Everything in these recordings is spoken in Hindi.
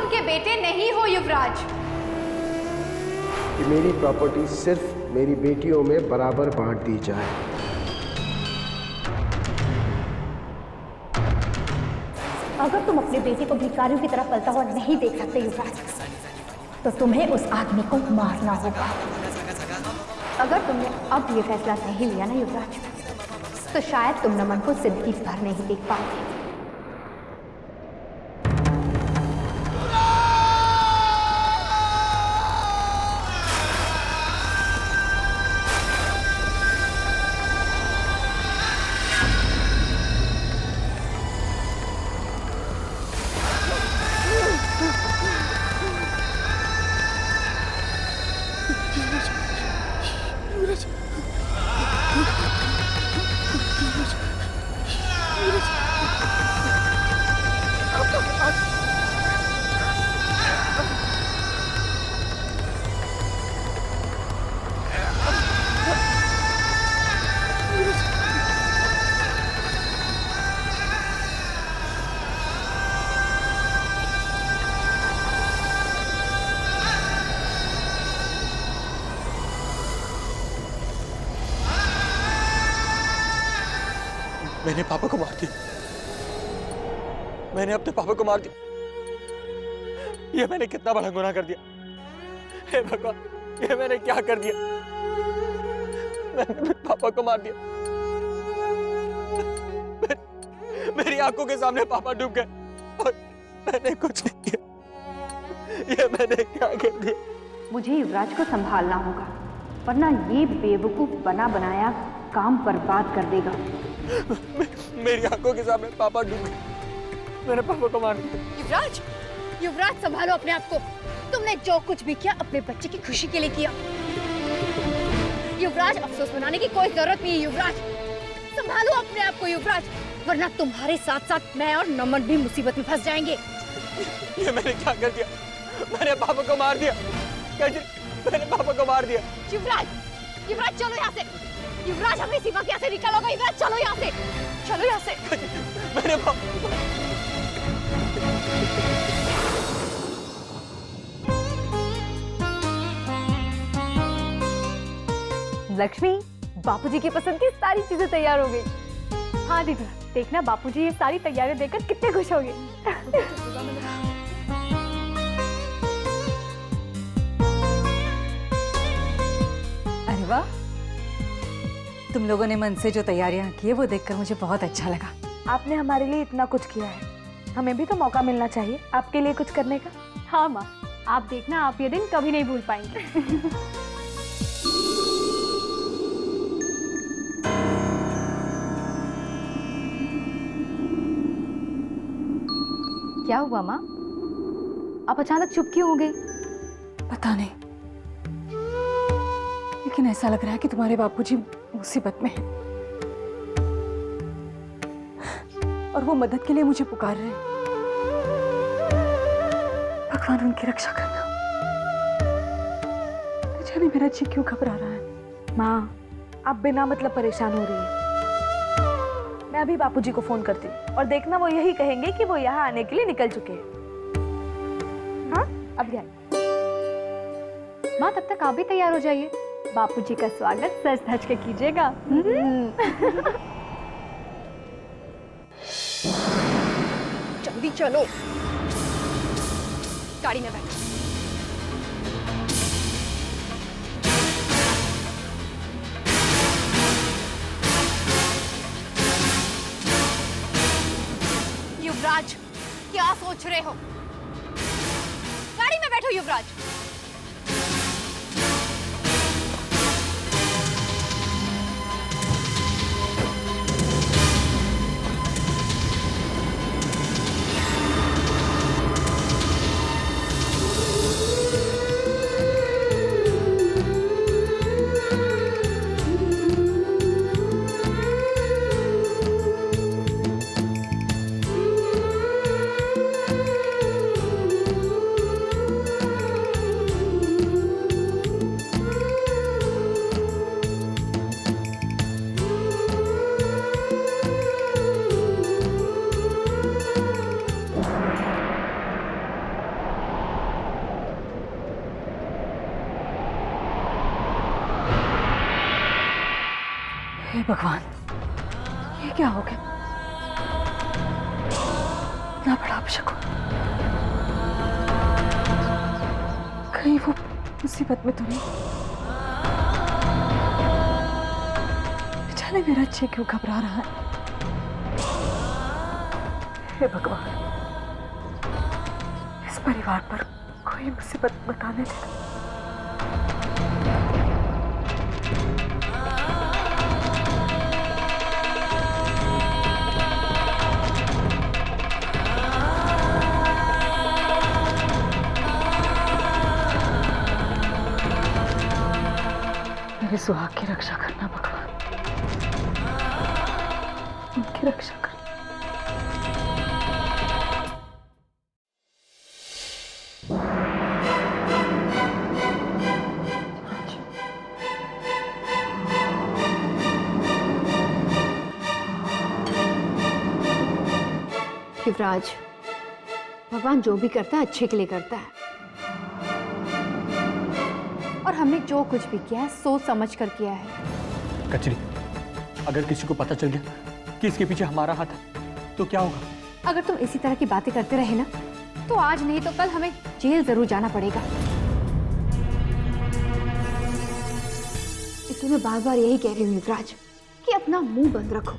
उनके बेटे नहीं हो युवराज। कि मेरी प्रॉपर्टी सिर्फ मेरी बेटियों में बराबर बांट दी जाए। अगर तुम अपने बेटे को भिखारियों की तरह पलता हुआ नहीं देख सकते युवराज, तो तुम्हें उस आदमी को मारना होगा। अगर तुमने अब ये फैसला नहीं लिया ना युवराज, तो शायद तुम नमन को जिंदगी भर नहीं देख पाओगे। मैंने पापा को मार दिया। मैंने अपने पापा को मार दिया। ये मैंने कितना बड़ा गुनाह कर दिया। हे भगवान, ये मैंने क्या कर दिया? मैंने अपने पापा को मार दिया। मेरी आंखों के सामने पापा डूब गए और मैंने कुछ नहीं किया। ये मैंने क्या कर दिया? मुझे युवराज को संभालना होगा, वरना ये बेवकूफ बना बनाया काम बर्बाद कर देगा। मेरी आंखों के सामने पापा डूब गए। मैंने पापा को मार दिया। युवराज, युवराज संभालो अपने आप को। तुमने जो कुछ भी किया अपने बच्चे की खुशी के लिए किया। युवराज, अफसोस मनाने की कोई जरूरत नहीं है। युवराज, संभालो अपने आप को युवराज, वरना तुम्हारे साथ साथ मैं और नमन भी मुसीबत में फंस जाएंगे। ये मैंने क्या कर दिया? मैंने पापा को मार दिया। मैंने पापा को मार दिया। युवराज, युवराज चलो यहाँ से। युवराज, हमें सीमा के यहाँ से निकालोगे? युवराज चलो यहाँ से, चलो यहाँ से। मैंने लक्ष्मी, बापूजी की पसंद की सारी चीजें तैयार हो गई। हाँ दीदी, देखना बापूजी ये सारी तैयारियां देखकर कितने खुश होंगे। अरे वाह, तुम लोगों ने मन से जो तैयारियां की है वो देखकर मुझे बहुत अच्छा लगा। आपने हमारे लिए इतना कुछ किया है, हमें भी तो मौका मिलना चाहिए आपके लिए कुछ करने का। हाँ माँ, आप देखना, आप ये दिन कभी नहीं भूल पाएंगे। क्या हुआ माँ, आप अचानक चुप क्यों हो गई? पता नहीं, लेकिन ऐसा लग रहा है कि तुम्हारे बापूजी मुसीबत में हैं और वो मदद के लिए मुझे पुकार रहे हैं। भगवान उनकी रक्षा करना। जाने मेरा जी क्यों घबरा रहा है। माँ, आप बिना मतलब परेशान हो रही है। मैं अभी बापूजी को फोन करती हूँ और देखना वो यही कहेंगे कि वो यहाँ आने के लिए निकल चुके हैं। हाँ, अब जाए। माँ, तब तक आप भी तैयार हो जाइए। बापूजी का स्वागत सज धज के कीजिएगा। जल्दी चलो, गाड़ी में बैठो। युवराज, क्या सोच रहे हो? गाड़ी में बैठो युवराज। भगवान, ये क्या हो गया? इतना बड़ा अपशकुन। कहीं वो मुसीबत में तो नहीं? बेचारे मेरा अच्छे क्यों घबरा रहा है? हे भगवान, इस परिवार पर कोई मुसीबत बताने देना। मेरे सुहाग की रक्षा करना भगवान, उनकी रक्षा करना। युवराज, भगवान जो भी करता है अच्छे के लिए करता है, और हमने जो कुछ भी किया है सोच समझ कर किया है। कचरी, अगर किसी को पता चल गया कि इसके पीछे हमारा हाथ है तो क्या होगा? अगर तुम इसी तरह की बातें करते रहे ना तो आज नहीं तो कल हमें जेल जरूर जाना पड़ेगा। इसलिए मैं बार बार यही कह रही हूँ युवराज कि अपना मुंह बंद रखो।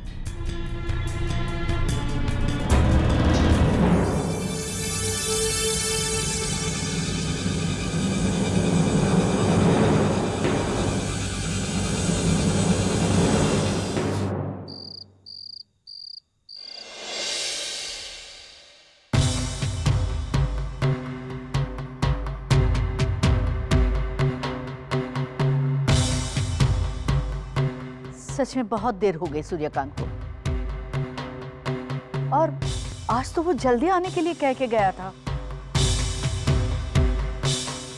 सच में बहुत देर हो गई सूर्यकांत को, और आज तो वो जल्दी आने के लिए कह के गया था।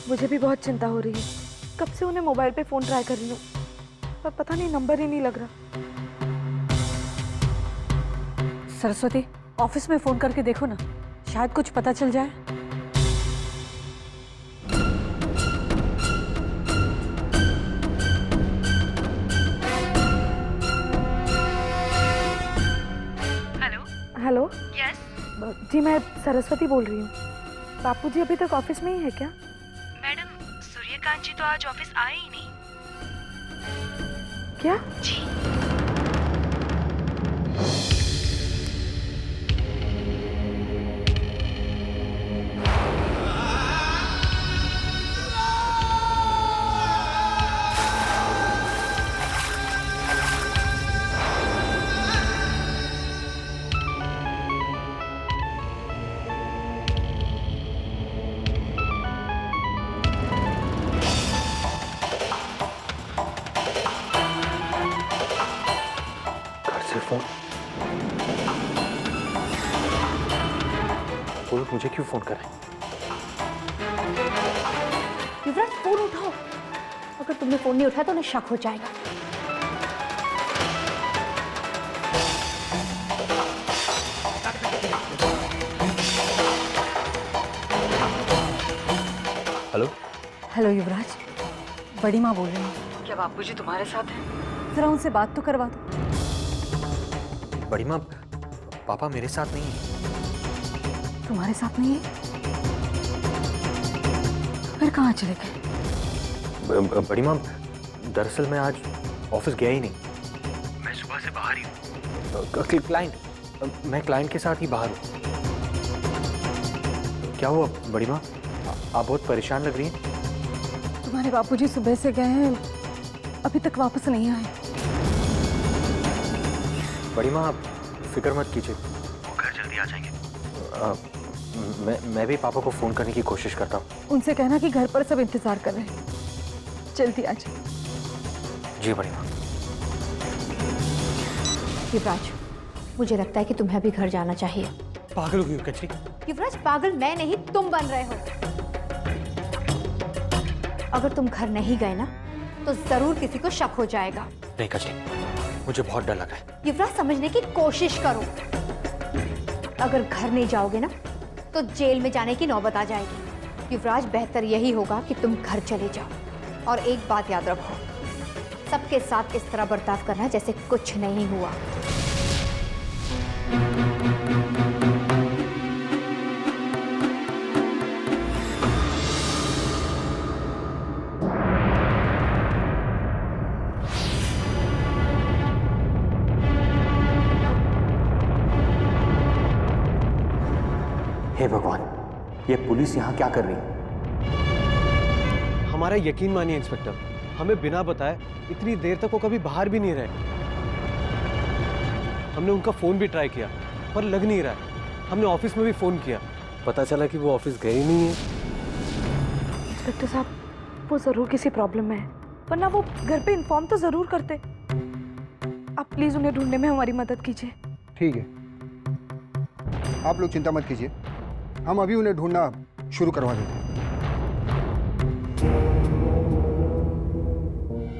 मुझे भी बहुत चिंता हो रही है। कब से उन्हें मोबाइल पे फोन ट्राई कर रही हूँ, पर पता नहीं नंबर ही नहीं लग रहा। सरस्वती, ऑफिस में फोन करके देखो ना, शायद कुछ पता चल जाए। हेलो। यस जी, मैं सरस्वती बोल रही हूँ। बापूजी अभी तक ऑफिस में ही है क्या? मैडम, सूर्यकांत जी तो आज ऑफिस आए ही नहीं। क्या? जी। फोन बोलो, मुझे क्यों फोन कर रहे हैं? युवराज, फोन उठाओ। अगर तुमने फोन नहीं उठाया तो उन्हें शक हो जाएगा। हेलो। हेलो युवराज, बड़ी माँ बोल रही हूँ। क्या बापूजी तुम्हारे साथ हैं? जरा उनसे बात तो करवा दो। बड़ी माँ, पापा मेरे साथ नहीं है। तुम्हारे साथ नहीं है? फिर कहाँ चले गए? बड़ी माँ, दरअसल मैं आज ऑफिस गया ही नहीं। मैं सुबह से बाहर ही हूँ। क्लाइंट, मैं क्लाइंट के साथ ही बाहर हूँ। क्या हुआ बड़ी माँ, आप बहुत परेशान लग रही हैं। तुम्हारे बापूजी सुबह से गए हैं, अभी तक वापस नहीं आए। बड़ी माँ, आप फिक्र मत कीजिए, वो घर जल्दी आ जाएंगे। मैं भी पापा को फोन करने की कोशिश करता हूँ। उनसे कहना कि घर पर सब इंतजार कर रहे हैं, जल्दी आ जाए। जी बड़ी माँ। युवराज, मुझे लगता है कि तुम्हें अभी घर जाना चाहिए। पागल हो गई हो कचरी? युवराज, पागल मैं नहीं तुम बन रहे हो। अगर तुम घर नहीं गए ना तो जरूर किसी को शक हो जाएगा। नहीं कचरी, मुझे बहुत डर लग रहा है। युवराज, समझने की कोशिश करो। अगर घर नहीं जाओगे ना तो जेल में जाने की नौबत आ जाएगी। युवराज, बेहतर यही होगा कि तुम घर चले जाओ। और एक बात याद रखो, सबके साथ इस तरह बर्ताव करना जैसे कुछ नहीं हुआ। हे भगवान, ये पुलिस यहाँ क्या कर रही है? हमारा यकीन मानिए इंस्पेक्टर, हमें बिना बताए इतनी देर तक वो कभी बाहर भी नहीं रहे। हमने उनका फोन भी ट्राई किया पर लग नहीं रहा है। हमने ऑफिस में भी फोन किया, पता चला कि वो ऑफिस गए ही नहीं है। इंस्पेक्टर साहब, वो जरूर किसी प्रॉब्लम में है, वरना वो घर पे इन्फॉर्म तो जरूर करते। आप प्लीज उन्हें ढूंढने में हमारी मदद कीजिए। ठीक है, आप लोग चिंता मत कीजिए, हम अभी उन्हें ढूंढना शुरू करवा देते हैं।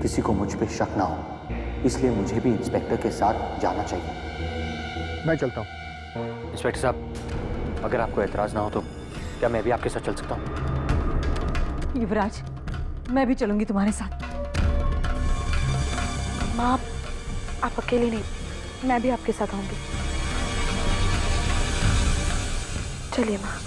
किसी को मुझ पे शक ना हो, इसलिए मुझे भी इंस्पेक्टर के साथ जाना चाहिए। मैं चलता हूँ। इंस्पेक्टर साहब, अगर आपको एतराज ना हो तो क्या मैं भी आपके साथ चल सकता हूँ? युवराज, मैं भी चलूंगी तुम्हारे साथ। माँ, आप अकेले नहीं, मैं भी आपके साथ आऊंगी। चलिए माँ।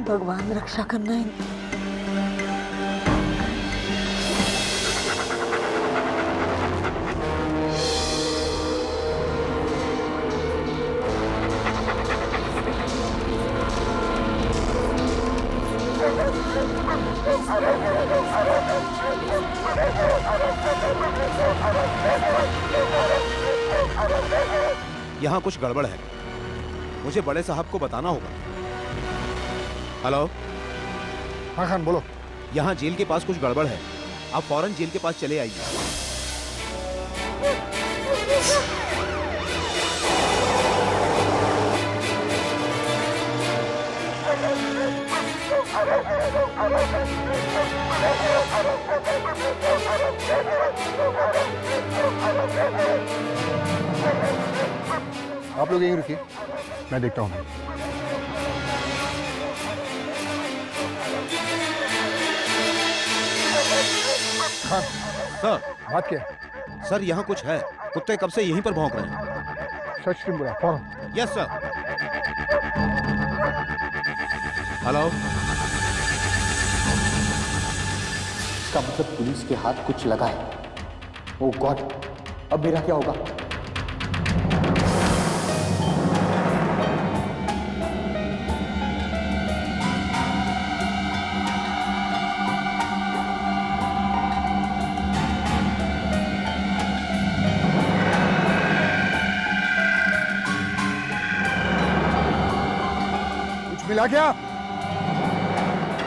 भगवान रक्षा करना है। यहाँ कुछ गड़बड़ है, मुझे बड़े साहब को बताना होगा। हेलो। हाँ खान, बोलो। यहाँ जेल के पास कुछ गड़बड़ है, आप फौरन जेल के पास चले आइए। आप लोग यहीं रुकिए, मैं देखता हूँ। हाँ सर। बात क्या है? सर यहाँ कुछ है, कुत्ते कब से यहीं पर भौंक रहे हैं। सर्च टीम बुला, फौरन। Yes sir. हेलो। इसका मतलब पुलिस के हाथ कुछ लगा है। ओह गॉड, अब मेरा क्या होगा? मिला क्या?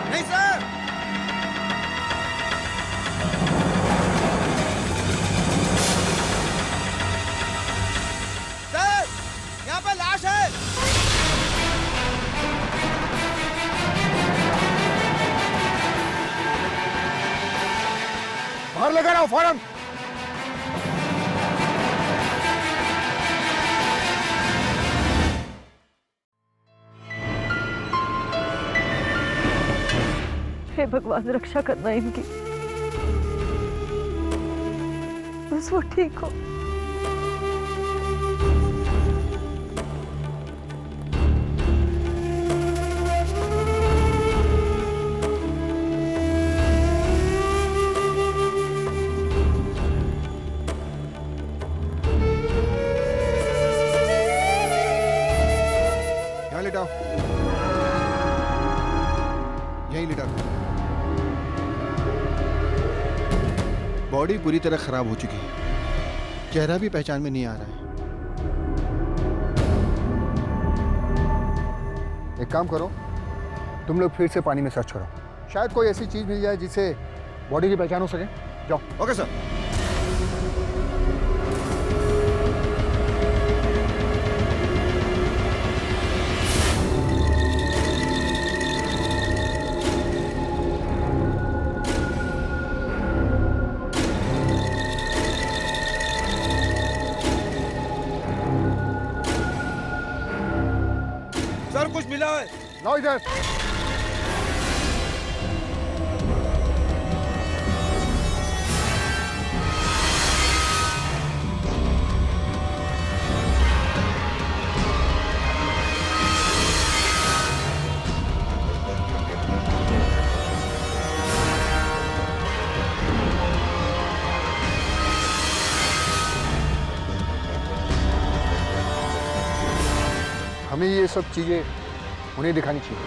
नहीं सर। सर, यहाँ पर लाश है। बाहर लगा रहा हूं, फौरन। हे भगवान रक्षा करना इनकी, बस वो ठीक हो। यहाँ लेटाओ, यहीं लेटा। बॉडी पूरी तरह खराब हो चुकी है, चेहरा भी पहचान में नहीं आ रहा है। एक काम करो, तुम लोग फिर से पानी में सर्च करो, शायद कोई ऐसी चीज मिल जाए जिससे बॉडी की पहचान हो सके। जाओ। Okay sir. सर कुछ मिला है? लाओ इधर। हमें ये सब चीजें उन्हें दिखानी चाहिए,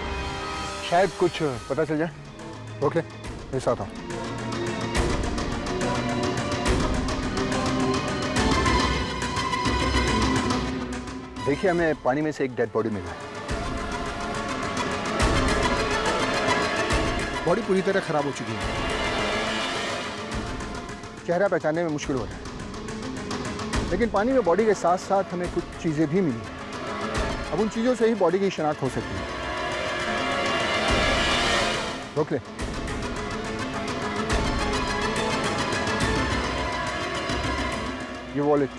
शायद कुछ पता चल जाए। ओके, मेरे साथ आओ। देखिए, हमें पानी में से एक डेड बॉडी मिला है। बॉडी पूरी तरह खराब हो चुकी है, चेहरा पहचानने में मुश्किल हो रहा है, लेकिन पानी में बॉडी के साथ साथ हमें कुछ चीजें भी मिली हैं। अब उन चीजों से ही बॉडी की शनाख्त हो सकती है। रोक ले। ये वॉलेट,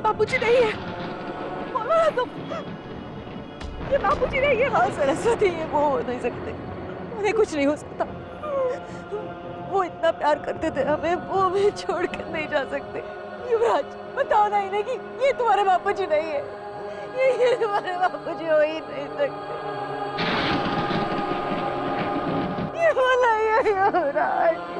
बापूजी नहीं है, बोलो ना तुम। ये बापूजी नहीं है। हाँ सरस्वती, ये वो हो नहीं सकते, उन्हें कुछ नहीं हो सकता। वो इतना प्यार करते थे हमें, वो हमें छोड़ कर नहीं जा सकते। युवराज, बताओ ना इन्हें कि ये तुम्हारे बापूजी नहीं है, ये तुम्हारे बापूजी हो ही नहीं सकते। ये बोला युवराज।